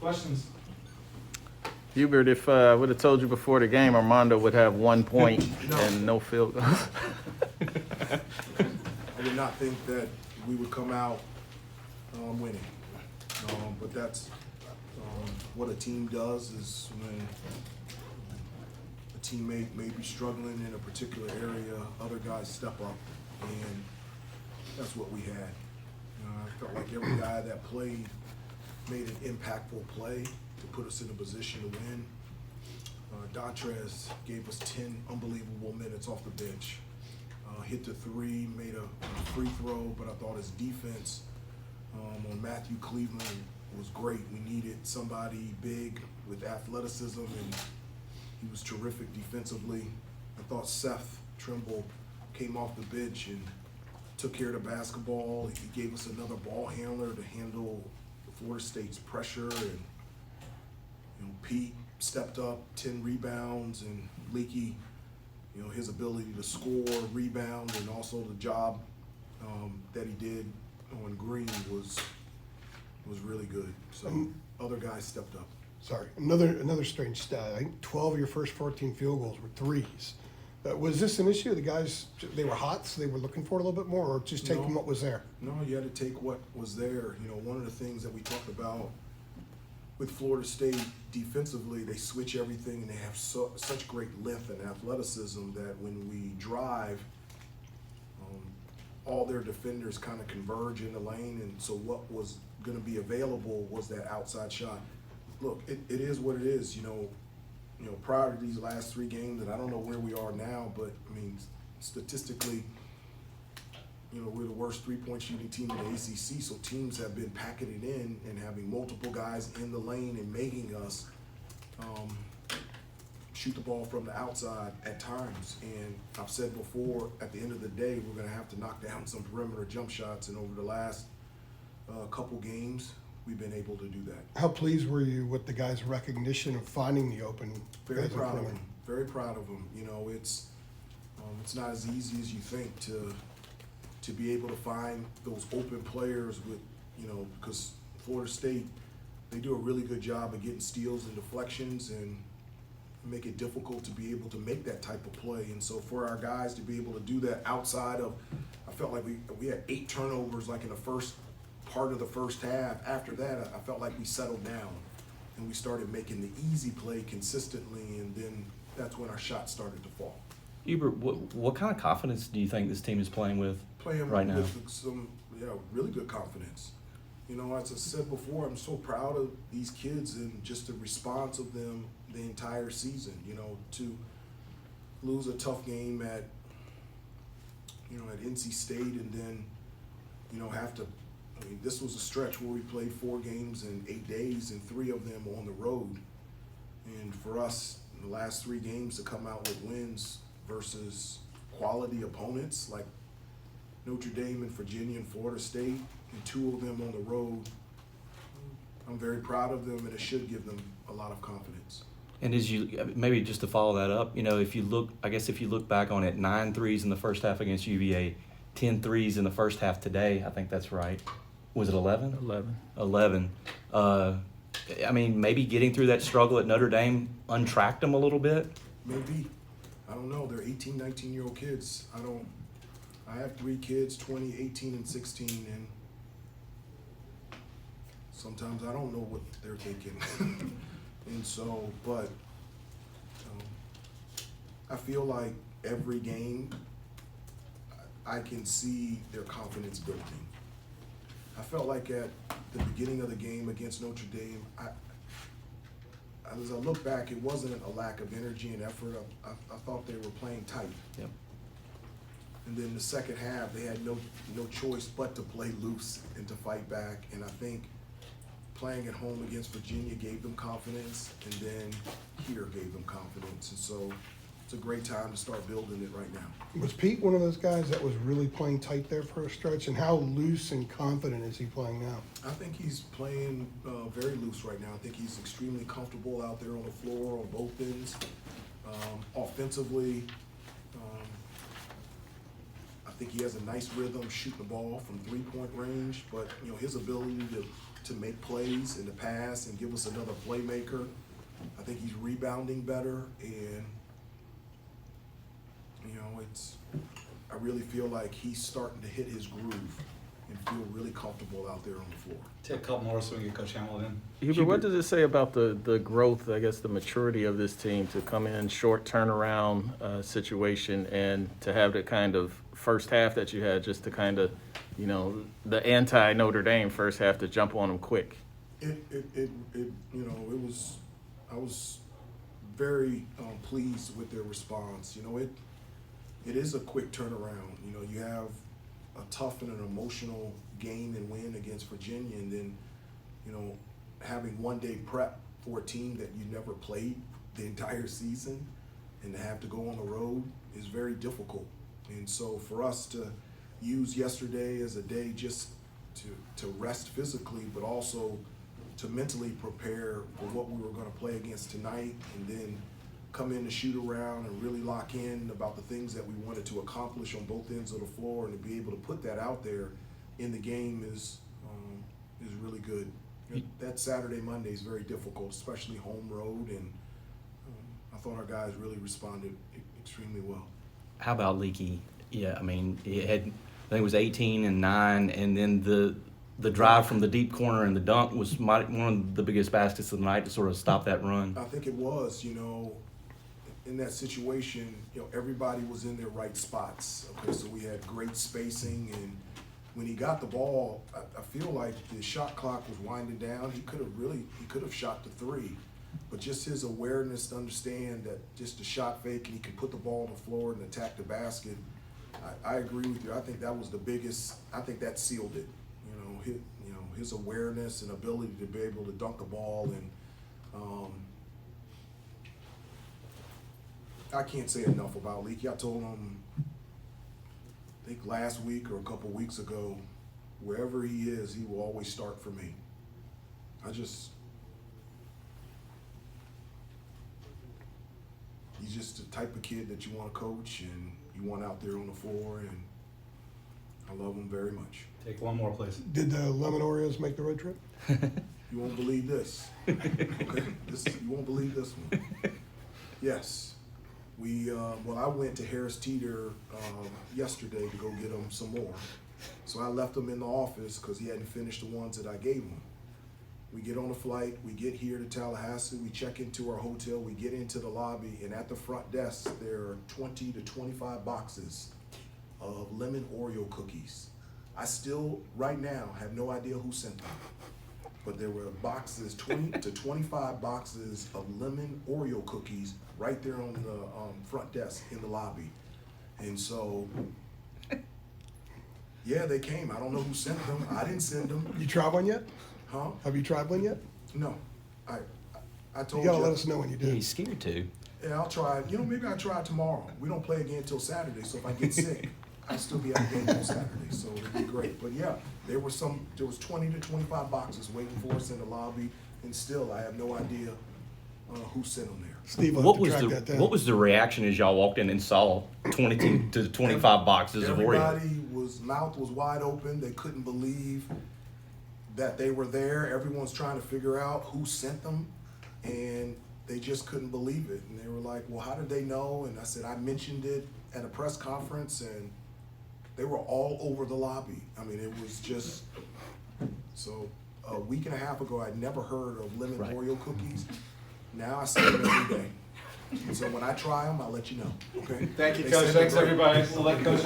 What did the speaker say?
Questions? Hubert, if I would have told you before the game, Armando would have 1 point No. and no field goals. I did not think that we would come out winning. But that's what a team does is when a teammate may be struggling in a particular area, other guys step up, and that's what we had. I felt like every guy that played made an impactful play to put us in a position to win. Dontrez gave us 10 unbelievable minutes off the bench. Hit the three, made a free throw, but I thought his defense on Matthew Cleveland was great. We needed somebody big with athleticism, and he was terrific defensively. I thought Seth Trimble came off the bench and took care of the basketball. He gave us another ball handler to handle Florida State's pressure, and Pete stepped up, 10 rebounds, and Leaky, his ability to score, rebound, and also the job that he did on Green was really good. So other guys stepped up. Sorry, another strange stat. I think 12 of your first 14 field goals were threes. Was this an issue? The guys, they were hot, so they were looking for it a little bit more, or just taking what was there? No, you had to take what was there. One of the things that we talked about with Florida State defensively, they switch everything and they have such great length and athleticism that when we drive, all their defenders kind of converge in the lane, and so what was going to be available was that outside shot. Look, it is what it is. Prior to these last three games, and I don't know where we are now, but I mean, statistically, we're the worst three-point shooting team in the ACC, so teams have been packing it in and having multiple guys in the lane and making us shoot the ball from the outside at times. And I've said before, at the end of the day, we're going to have to knock down some perimeter jump shots, and over the last couple games, we've been able to do that. How pleased were you with the guys' recognition of finding the open? Very proud of them. Very proud of them. It's not as easy as you think to be able to find those open players with, because Florida State, they do a really good job of getting steals and deflections and make it difficult to be able to make that type of play. And so for our guys to be able to do that outside of, I felt like we had 8 turnovers like in the first part of the first half. After that, I felt like we settled down and we started making the easy play consistently, and then that's when our shots started to fall. Hubert, what kind of confidence do you think this team is playing with right now? With some really good confidence. As I said before, I'm so proud of these kids and just the response of them the entire season. To lose a tough game at NC State and then have to. I mean, this was a stretch where we played 4 games in 8 days and 3 of them on the road. And for us, in the last 3 games to come out with wins versus quality opponents like Notre Dame and Virginia and Florida State, and 2 of them on the road, I'm very proud of them, and it should give them a lot of confidence. And maybe just to follow that up, if you look back on it, 9 threes in the first half against UVA, 10 threes in the first half today. I think that's right. Was it 11? 11. Maybe getting through that struggle at Notre Dame untracked them a little bit. Maybe. I don't know. They're 18, 19-year-old kids. I have 3 kids, 20, 18, and 16, and sometimes I don't know what they're thinking. And so, but I feel like every game I can see their confidence building. I felt like at the beginning of the game against Notre Dame, as I look back, it wasn't a lack of energy and effort. I thought they were playing tight. Yep. And then the second half, they had no choice but to play loose and to fight back. And I think playing at home against Virginia gave them confidence, and then here gave them confidence. And so it's a great time to start building it right now. Was Pete one of those guys that was really playing tight there for a stretch? And how loose and confident is he playing now? I think he's playing very loose right now. I think he's extremely comfortable out there on the floor on both ends. Offensively, I think he has a nice rhythm shooting the ball from 3-point range, but, you know, his ability to make plays and to pass and give us another playmaker. I think he's rebounding better, and, you know, I really feel like he's starting to hit his groove and feel really comfortable out there on the floor. Take a couple more so we can get Coach Hamilton. Hubert, what does it say about the growth, I guess, the maturity of this team to come in short turnaround situation and to have the kind of first half that you had, just to kind of, you know, the anti-Notre Dame first half to jump on them quick? You know, I was very pleased with their response. You know, it is a quick turnaround. You know, you have a tough and an emotional game and win against Virginia, and then, you know, having 1 day prep for a team that you never played the entire season and to have to go on the road is very difficult. And so for us to use yesterday as a day just to rest physically, but also to mentally prepare for what we were going to play against tonight, and then come in to shoot around and really lock in about the things that we wanted to accomplish on both ends of the floor, and to be able to put that out there in the game is really good. That Saturday, Monday is very difficult, especially home road, and I thought our guys really responded extremely well. How about Leaky? Yeah, I mean, it had, I think it was 18 and 9, and then the drive from the deep corner and the dunk was one of the biggest baskets of the night to sort of stop that run. I think it was, you know, in that situation, you know, everybody was in their right spots. Okay, so we had great spacing, and when he got the ball, I feel like the shot clock was winding down. He could have shot the three, but just his awareness to understand that just a shot fake and he can put the ball on the floor and attack the basket. I agree with you. I think that was the biggest. I think that sealed it. His awareness and ability to be able to dunk the ball, and I can't say enough about Leaky. I told him, I think last week or a couple weeks ago, wherever he is, he will always start for me. He's just the type of kid that you want to coach and you want out there on the floor, and I love him very much. Take one more, please. Did the Lemon Oreos make the road trip? You won't believe this. Okay, you won't believe this one. Yes, I went to Harris Teeter yesterday to go get him some more. So I left him in the office because he hadn't finished the ones that I gave him. We get on a flight, we get here to Tallahassee, we check into our hotel, we get into the lobby, and at the front desk there are 20 to 25 boxes of lemon Oreo cookies. I still, right now, have no idea who sent them, but there were boxes, 20 to 25 boxes of lemon Oreo cookies right there on the front desk in the lobby. And so, yeah, they came. I don't know who sent them. I didn't send them. You tried one yet? Huh? Have you tried one yet? No. I told You you. gotta let us know when you Yeah, do. he's scared to. Yeah, I'll try. You know, maybe I'll try tomorrow. We don't play again until Saturday, so if I get sick, I'll still be at the game on Saturday, so it'd be great. But yeah, there was 20 to 25 boxes waiting for us in the lobby, and still I have no idea who sent them there. Steve, will What have to was track the that down. what was the reaction as y'all walked in and saw 22 to 25 boxes of Oreos? Everybody's mouth was wide open. They couldn't believe that they were there. Everyone's trying to figure out who sent them, and they just couldn't believe it. And they were like, well, how did they know? And I said, I mentioned it at a press conference, and they were all over the lobby. I mean, it was just, so a week and a half ago, I'd never heard of lemon Right. Oreo cookies. Now I see them every day. And so when I try them, I'll let you know, okay? Thank you, They Coach. said they're Thanks, great. everybody. We'll let Coach